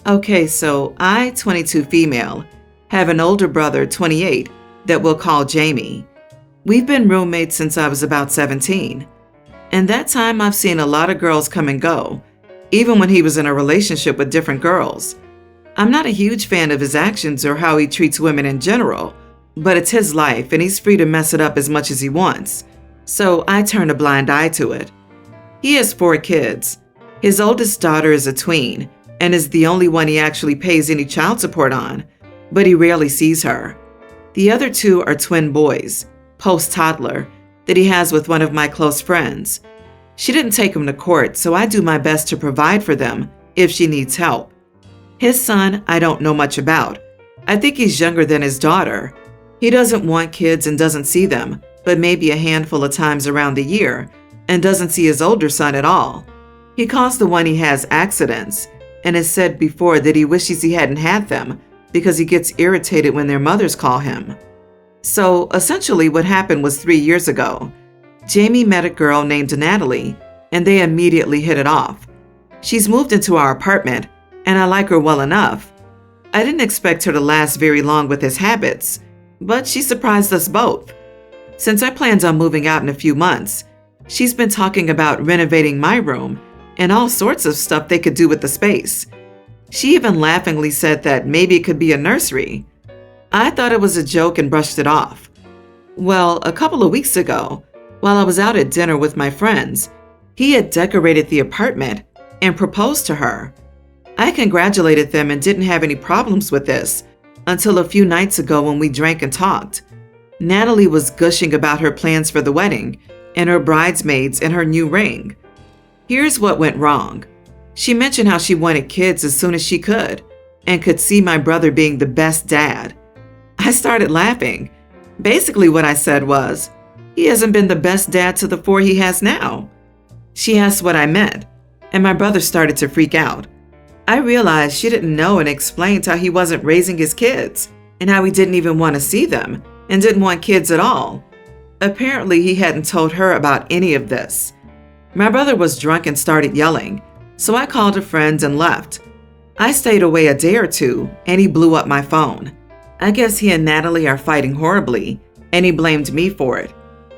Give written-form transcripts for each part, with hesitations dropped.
Okay, so I, 22 female, have an older brother, 28, that we'll call Jamie. We've been roommates since I was about 17. In that time, I've seen a lot of girls come and go, even when he was in a relationship with different girls. I'm not a huge fan of his actions or how he treats women in general, but it's his life and he's free to mess it up as much as he wants. So I turn a blind eye to it. He has 4 kids. His oldest daughter is a tween and is the only one he actually pays any child support on, but he rarely sees her. The other 2 are twin boys, post-toddler, that he has with one of my close friends. She didn't take him to court, so I do my best to provide for them if she needs help. His son, I don't know much about. I think he's younger than his daughter. He doesn't want kids and doesn't see them, but maybe a handful of times around the year, and doesn't see his older son at all. He calls the one he has accidents, and has said before that he wishes he hadn't had them because he gets irritated when their mothers call him. So essentially what happened was 3 years ago. Jamie met a girl named Natalie, and they immediately hit it off. She's moved into our apartment, and I like her well enough. I didn't expect her to last very long with his habits, but she surprised us both. Since I planned on moving out in a few months, she's been talking about renovating my room and all sorts of stuff they could do with the space. She even laughingly said that maybe it could be a nursery. I thought it was a joke and brushed it off. Well, a couple of weeks ago, while I was out at dinner with my friends, he had decorated the apartment and proposed to her. I congratulated them and didn't have any problems with this until a few nights ago when we drank and talked. Natalie was gushing about her plans for the wedding and her bridesmaids and her new ring. Here's what went wrong. She mentioned how she wanted kids as soon as she could and could see my brother being the best dad. I started laughing. Basically what I said was, he hasn't been the best dad to the 4 he has now. She asked what I meant, and my brother started to freak out. I realized she didn't know and explained how he wasn't raising his kids and how he didn't even want to see them and didn't want kids at all. Apparently, he hadn't told her about any of this. My brother was drunk and started yelling, so I called a friend and left. I stayed away a day or 2, and he blew up my phone. I guess he and Natalie are fighting horribly, and he blamed me for it.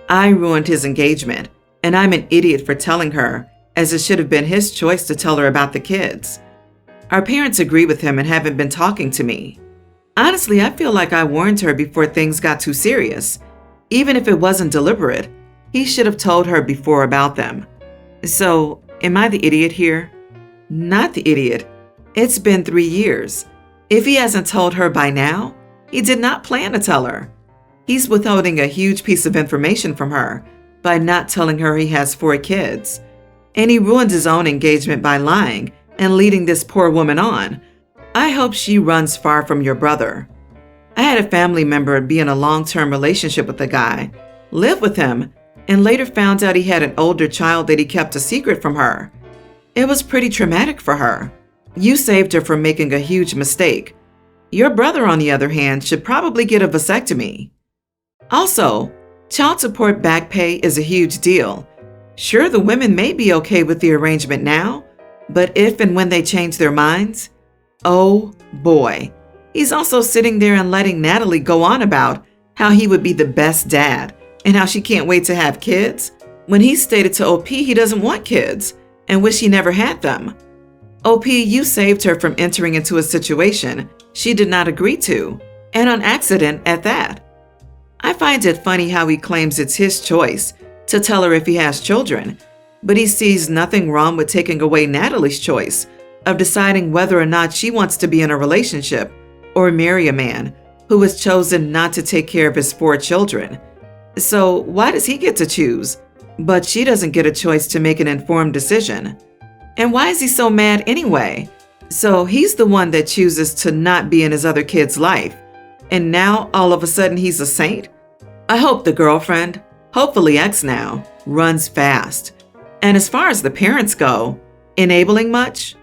I ruined his engagement, and I'm an idiot for telling her, as it should have been his choice to tell her about the kids. Our parents agree with him and haven't been talking to me. Honestly, I feel like I warned her before things got too serious. Even if it wasn't deliberate, he should have told her before about them. So, am I the idiot here? Not the idiot. It's been 3 years. If he hasn't told her by now, he did not plan to tell her. He's withholding a huge piece of information from her by not telling her he has 4 kids. And he ruined his own engagement by lying and leading this poor woman on. I hope she runs far from your brother. I had a family member be in a long-term relationship with a guy, live with him, and later found out he had an older child that he kept a secret from her. It was pretty traumatic for her. You saved her from making a huge mistake. Your brother, on the other hand, should probably get a vasectomy. Also, child support back pay is a huge deal. Sure, the women may be okay with the arrangement now, but if and when they change their minds, oh boy. He's also sitting there and letting Natalie go on about how he would be the best dad and how she can't wait to have kids, when he stated to OP he doesn't want kids and wish he never had them. OP, you saved her from entering into a situation she did not agree to, and on accident at that. I find it funny how he claims it's his choice to tell her if he has children, but he sees nothing wrong with taking away Natalie's choice of deciding whether or not she wants to be in a relationship or marry a man who has chosen not to take care of his 4 children. So why does he get to choose, but she doesn't get a choice to make an informed decision? And why is he so mad anyway? So he's the one that chooses to not be in his other kid's life, and now all of a sudden he's a saint? I hope the girlfriend, hopefully ex now, runs fast. And as far as the parents go, enabling much?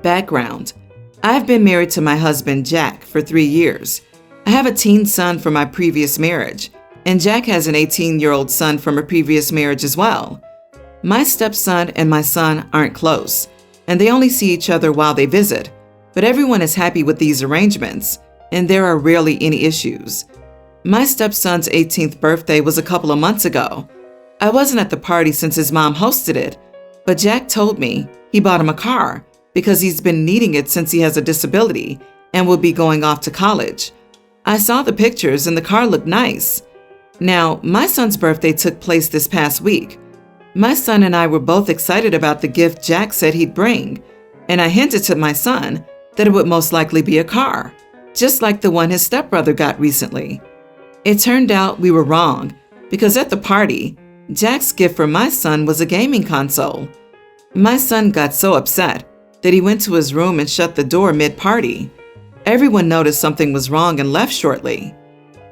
Background. I've been married to my husband, Jack, for 3 years. I have a teen son from my previous marriage, and Jack has an 18-year-old son from a previous marriage as well. My stepson and my son aren't close, and they only see each other while they visit, but everyone is happy with these arrangements, and there are rarely any issues. My stepson's 18th birthday was a couple of months ago. I wasn't at the party since his mom hosted it, but Jack told me he bought him a car because he's been needing it since he has a disability and will be going off to college. I saw the pictures and the car looked nice. Now, my son's birthday took place this past week. My son and I were both excited about the gift Jack said he'd bring, and I hinted to my son that it would most likely be a car, just like the one his stepbrother got recently. It turned out we were wrong, because at the party, Jack's gift for my son was a gaming console. My son got so upset that he went to his room and shut the door mid-party. Everyone noticed something was wrong and left shortly.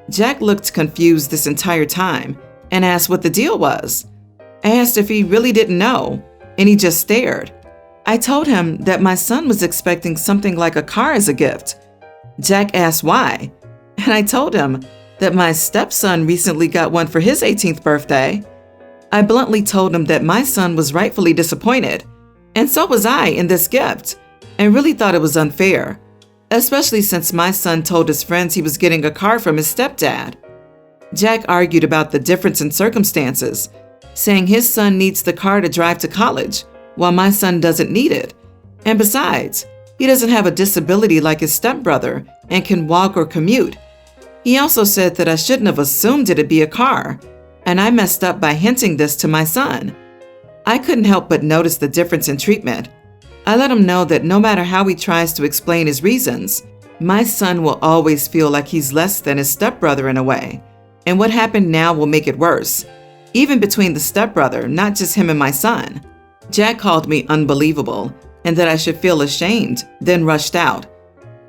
Jack looked confused this entire time and asked what the deal was. I asked if he really didn't know, and he just stared. I told him that my son was expecting something like a car as a gift. Jack asked why, and I told him that my stepson recently got one for his 18th birthday. I bluntly told him that my son was rightfully disappointed, and so was I in this gift, and really thought it was unfair, especially since my son told his friends he was getting a car from his stepdad. Jack argued about the difference in circumstances, saying his son needs the car to drive to college, while my son doesn't need it. And besides, he doesn't have a disability like his stepbrother and can walk or commute. He also said that I shouldn't have assumed it'd be a car, and I messed up by hinting this to my son. I couldn't help but notice the difference in treatment. I let him know that no matter how he tries to explain his reasons, my son will always feel like he's less than his stepbrother in a way, and what happened now will make it worse, even between the stepbrother, not just him and my son. Jack called me unbelievable and that I should feel ashamed, then rushed out.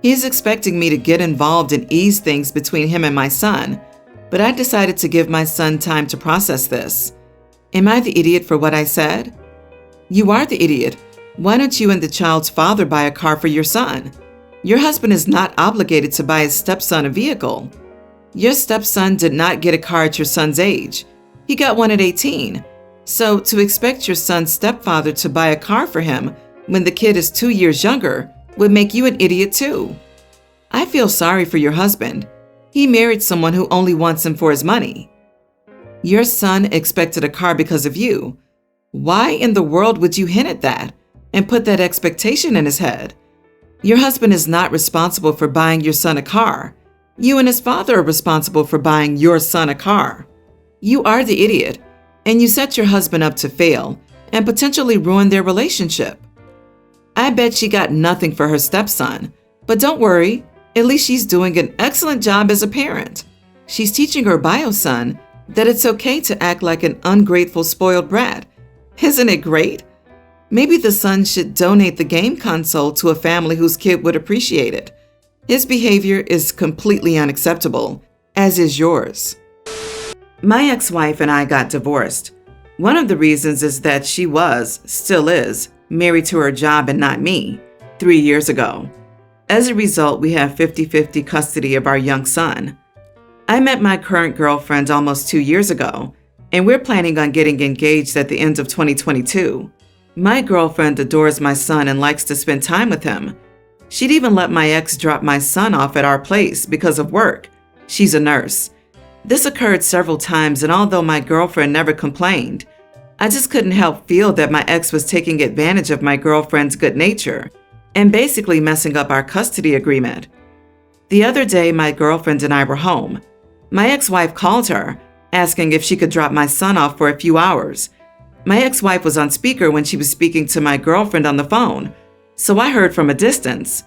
He's expecting me to get involved and ease things between him and my son, but I decided to give my son time to process this. Am I the idiot for what I said? You are the idiot. Why don't you and the child's father buy a car for your son? Your husband is not obligated to buy his stepson a vehicle. Your stepson did not get a car at your son's age. He got one at 18. So to expect your son's stepfather to buy a car for him when the kid is 2 years younger would make you an idiot too. I feel sorry for your husband. He married someone who only wants him for his money. Your son expected a car because of you. Why in the world would you hint at that and put that expectation in his head? Your husband is not responsible for buying your son a car. You and his father are responsible for buying your son a car. You are the idiot, and you set your husband up to fail and potentially ruin their relationship. I bet she got nothing for her stepson, but don't worry, at least she's doing an excellent job as a parent. She's teaching her bio son that it's okay to act like an ungrateful, spoiled brat. Isn't it great? Maybe the son should donate the game console to a family whose kid would appreciate it. His behavior is completely unacceptable, as is yours. My ex-wife and I got divorced. One of the reasons is that she still is, married to her job and not me, 3 years ago. As a result, we have 50-50 custody of our young son. I met my current girlfriend almost 2 years ago, and we're planning on getting engaged at the end of 2022. My girlfriend adores my son and likes to spend time with him. She'd even let my ex drop my son off at our place because of work. She's a nurse. This occurred several times, and although my girlfriend never complained, I just couldn't help feel that my ex was taking advantage of my girlfriend's good nature and basically messing up our custody agreement. The other day, my girlfriend and I were home. My ex-wife called her, asking if she could drop my son off for a few hours. My ex-wife was on speaker when she was speaking to my girlfriend on the phone, so I heard from a distance.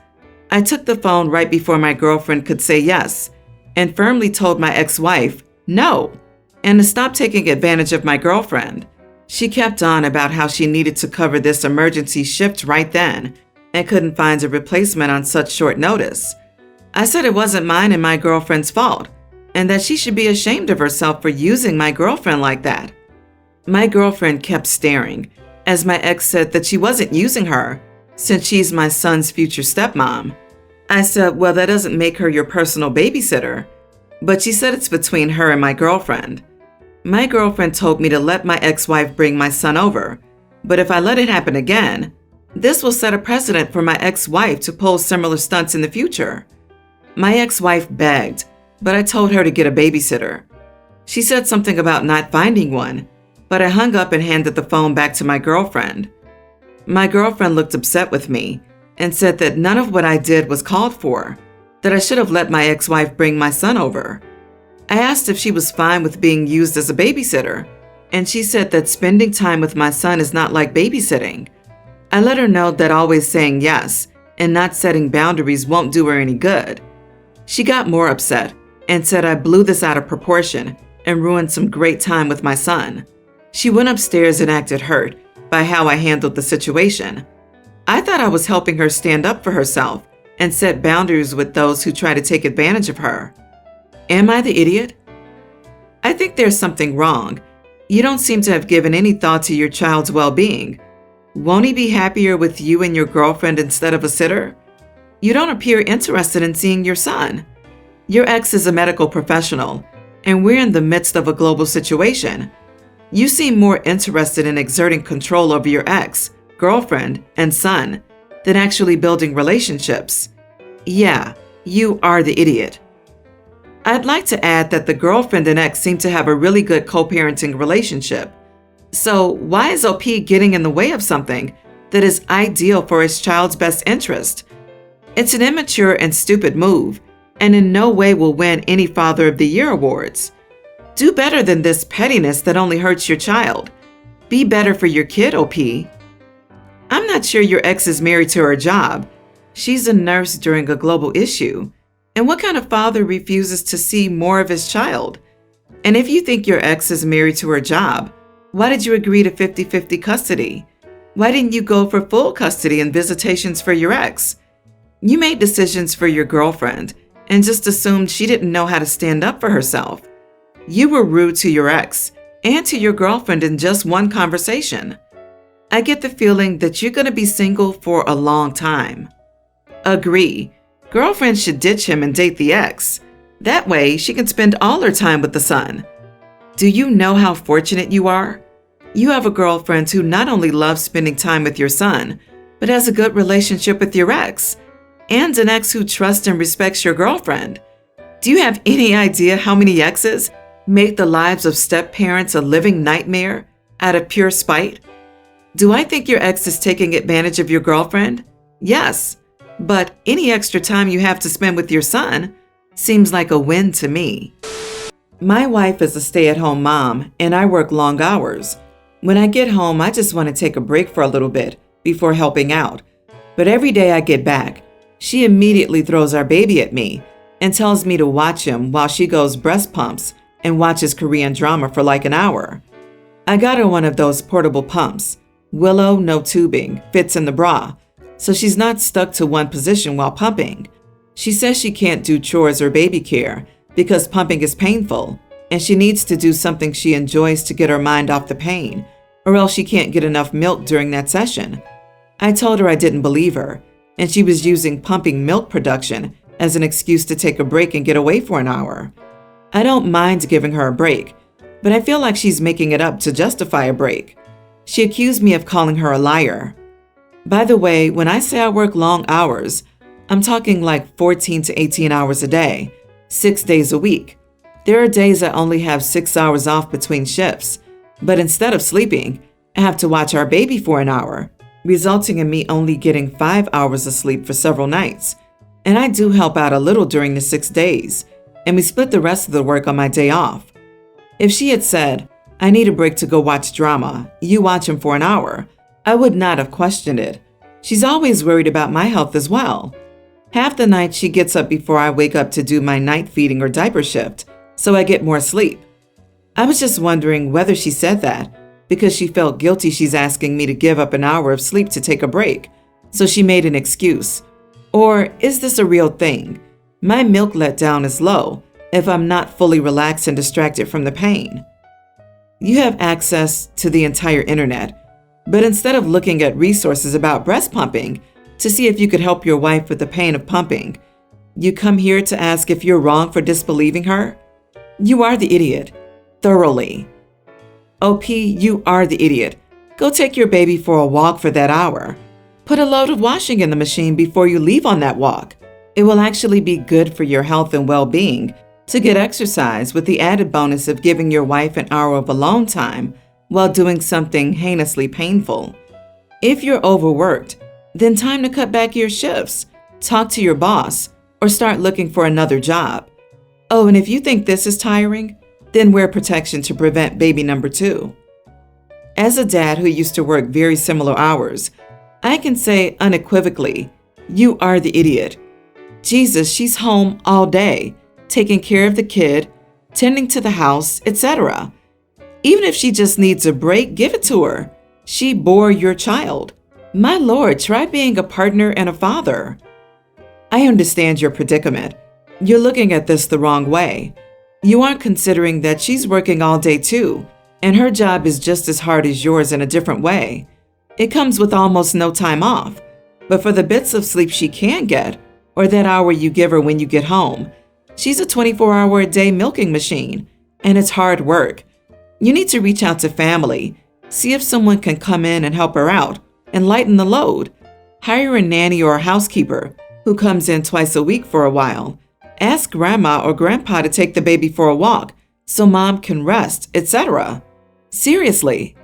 I took the phone right before my girlfriend could say yes, and firmly told my ex-wife no, and to stop taking advantage of my girlfriend. She kept on about how she needed to cover this emergency shift right then and couldn't find a replacement on such short notice. I said it wasn't mine and my girlfriend's fault, and that she should be ashamed of herself for using my girlfriend like that. My girlfriend kept staring, as my ex said that she wasn't using her, since she's my son's future stepmom. I said, well, that doesn't make her your personal babysitter, but she said it's between her and my girlfriend. My girlfriend told me to let my ex-wife bring my son over, but if I let it happen again, This will set a precedent for my ex-wife to pull similar stunts in the future. My ex-wife begged, but I told her to get a babysitter. She said something about not finding one, but I hung up and handed the phone back to my girlfriend. My girlfriend looked upset with me and said that none of what I did was called for, that I should have let my ex-wife bring my son over. I asked if she was fine with being used as a babysitter, and she said that spending time with my son is not like babysitting. I let her know that always saying yes and not setting boundaries won't do her any good. She got more upset and said I blew this out of proportion and ruined some great time with my son. She went upstairs and acted hurt by how I handled the situation. I thought I was helping her stand up for herself and set boundaries with those who try to take advantage of her. Am I the idiot? I think there's something wrong. You don't seem to have given any thought to your child's well-being. Won't he be happier with you and your girlfriend instead of a sitter? You don't appear interested in seeing your son. Your ex is a medical professional, and we're in the midst of a global situation. You seem more interested in exerting control over your ex, girlfriend, and son than actually building relationships. Yeah, you are the idiot. I'd like to add that the girlfriend and ex seem to have a really good co-parenting relationship. So why is OP getting in the way of something that is ideal for his child's best interest? It's an immature and stupid move, and in no way will win any Father of the Year awards. Do better than this pettiness that only hurts your child. Be better for your kid, OP. I'm not sure your ex is married to her job. She's a nurse during a global issue. And what kind of father refuses to see more of his child? And if you think your ex is married to her job, why did you agree to 50-50 custody? Why didn't you go for full custody and visitations for your ex? You made decisions for your girlfriend and just assumed she didn't know how to stand up for herself. You were rude to your ex and to your girlfriend in just one conversation. I get the feeling that you're going to be single for a long time. Agree. Girlfriend should ditch him and date the ex. That way, she can spend all her time with the son. Do you know how fortunate you are? You have a girlfriend who not only loves spending time with your son, but has a good relationship with your ex, and an ex who trusts and respects your girlfriend. Do you have any idea how many exes make the lives of step-parents a living nightmare out of pure spite? Do I think your ex is taking advantage of your girlfriend? Yes. But any extra time you have to spend with your son seems like a win to me. My wife is a stay-at-home mom, and I work long hours. When I get home, I just want to take a break for a little bit before helping out. But every day I get back, she immediately throws our baby at me and tells me to watch him while she goes breast pumps and watches Korean drama for like an hour. I got her one of those portable pumps. Willow, no tubing, fits in the bra, so she's not stuck to one position while pumping. She says she can't do chores or baby care because pumping is painful, and she needs to do something she enjoys to get her mind off the pain, or else she can't get enough milk during that session. I told her I didn't believe her, and she was using pumping milk production as an excuse to take a break and get away for an hour. I don't mind giving her a break, but I feel like she's making it up to justify a break. She accused me of calling her a liar. By the way, when I say I work long hours, I'm talking like 14 to 18 hours a day, 6 days a week. There are days I only have 6 hours off between shifts, but instead of sleeping, I have to watch our baby for an hour, resulting in me only getting 5 hours of sleep for several nights. And I do help out a little during the 6 days, and we split the rest of the work on my day off. If she had said, I need a break to go watch drama, you watch him for an hour, I would not have questioned it. She's always worried about my health as well. Half the night she gets up before I wake up to do my night feeding or diaper shift, so I get more sleep. I was just wondering whether she said that because she felt guilty she's asking me to give up an hour of sleep to take a break, so she made an excuse. Or is this a real thing? My milk letdown is low if I'm not fully relaxed and distracted from the pain. You have access to the entire internet, but instead of looking at resources about breast pumping to see if you could help your wife with the pain of pumping, you come here to ask if you're wrong for disbelieving her? You are the idiot. Thoroughly. OP, you are the idiot. Go take your baby for a walk for that hour. Put a load of washing in the machine before you leave on that walk. It will actually be good for your health and well-being to get exercise with the added bonus of giving your wife an hour of alone time while doing something heinously painful. If you're overworked, then time to cut back your shifts, talk to your boss, or start looking for another job. Oh, and if you think this is tiring, then wear protection to prevent baby number 2. As a dad who used to work very similar hours, I can say unequivocally, you are the idiot. Jesus, she's home all day, taking care of the kid, tending to the house, etc. Even if she just needs a break, give it to her. She bore your child. My Lord, try being a partner and a father. I understand your predicament. You're looking at this the wrong way. You aren't considering that she's working all day too, and her job is just as hard as yours in a different way. It comes with almost no time off, but for the bits of sleep she can get, or that hour you give her when you get home, she's a 24-hour-a-day milking machine, and it's hard work. You need to reach out to family, see if someone can come in and help her out, and lighten the load. Hire a nanny or a housekeeper who comes in twice a week for a while. Ask grandma or grandpa to take the baby for a walk so mom can rest, etc. Seriously.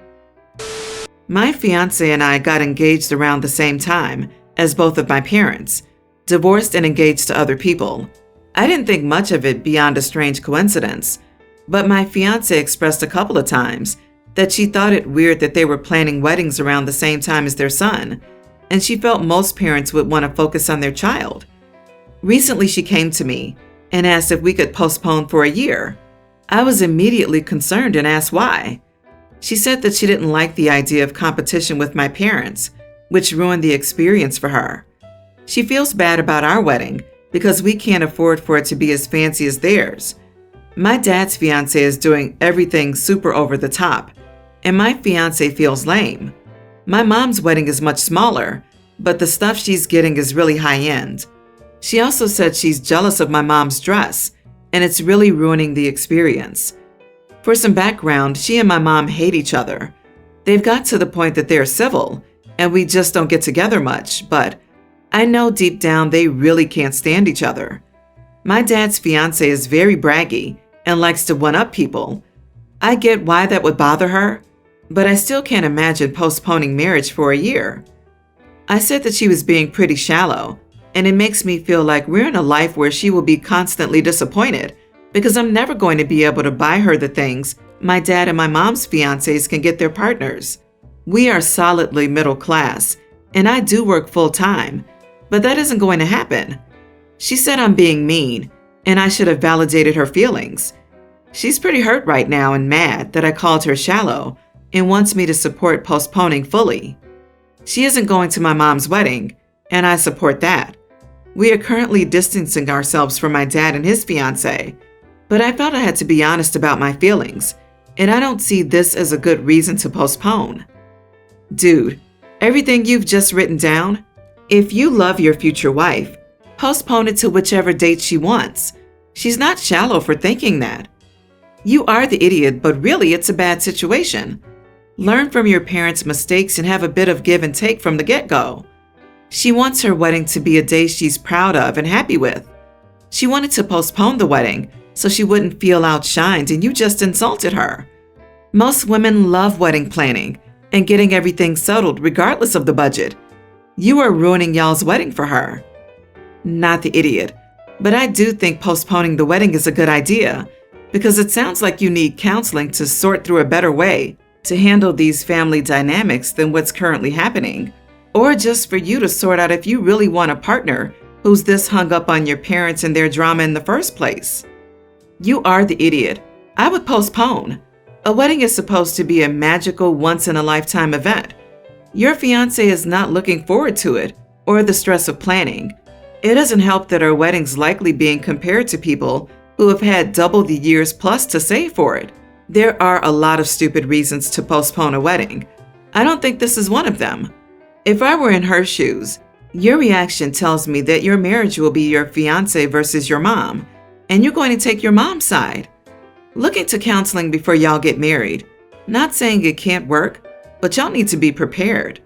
My fiance and I got engaged around the same time as both of my parents, divorced and engaged to other people. I didn't think much of it beyond a strange coincidence, but my fiance expressed a couple of times that she thought it weird that they were planning weddings around the same time as their son, and she felt most parents would want to focus on their child. Recently, she came to me and asked if we could postpone for a year. I was immediately concerned and asked why. She said that she didn't like the idea of competition with my parents, which ruined the experience for her. She feels bad about our wedding because we can't afford for it to be as fancy as theirs. My dad's fiance is doing everything super over the top, and my fiance feels lame. My mom's wedding is much smaller, but the stuff she's getting is really high-end. She also said she's jealous of my mom's dress, and it's really ruining the experience. For some background, she and my mom hate each other. They've got to the point that they're civil, and we just don't get together much, but I know deep down they really can't stand each other. My dad's fiance is very braggy and likes to one-up people. I get why that would bother her, but I still can't imagine postponing marriage for a year. I said that she was being pretty shallow, and it makes me feel like we're in a life where she will be constantly disappointed because I'm never going to be able to buy her the things my dad and my mom's fiancés can get their partners. We are solidly middle class, and I do work full-time, but that isn't going to happen. She said I'm being mean, and I should have validated her feelings. She's pretty hurt right now and mad that I called her shallow and wants me to support postponing fully. She isn't going to my mom's wedding, and I support that. We are currently distancing ourselves from my dad and his fiancé, but I felt I had to be honest about my feelings, and I don't see this as a good reason to postpone. Dude, everything you've just written down, if you love your future wife, postpone it to whichever date she wants. She's not shallow for thinking that. You are the idiot, but really it's a bad situation. Learn from your parents' mistakes and have a bit of give and take from the get-go. She wants her wedding to be a day she's proud of and happy with. She wanted to postpone the wedding so she wouldn't feel outshined, and you just insulted her. Most women love wedding planning and getting everything settled regardless of the budget. You are ruining y'all's wedding for her. Not the idiot, but I do think postponing the wedding is a good idea because it sounds like you need counseling to sort through a better way to handle these family dynamics than what's currently happening, or just for you to sort out if you really want a partner who's this hung up on your parents and their drama in the first place. You are the idiot. I would postpone. A wedding is supposed to be a magical, once-in-a-lifetime event. Your fiancé is not looking forward to it or the stress of planning. It doesn't help that our wedding's likely being compared to people who have had double the years plus to save for it. There are a lot of stupid reasons to postpone a wedding. I don't think this is one of them. If I were in her shoes, your reaction tells me that your marriage will be your fiancé versus your mom, and you're going to take your mom's side. Look into counseling before y'all get married. Not saying it can't work, but y'all need to be prepared.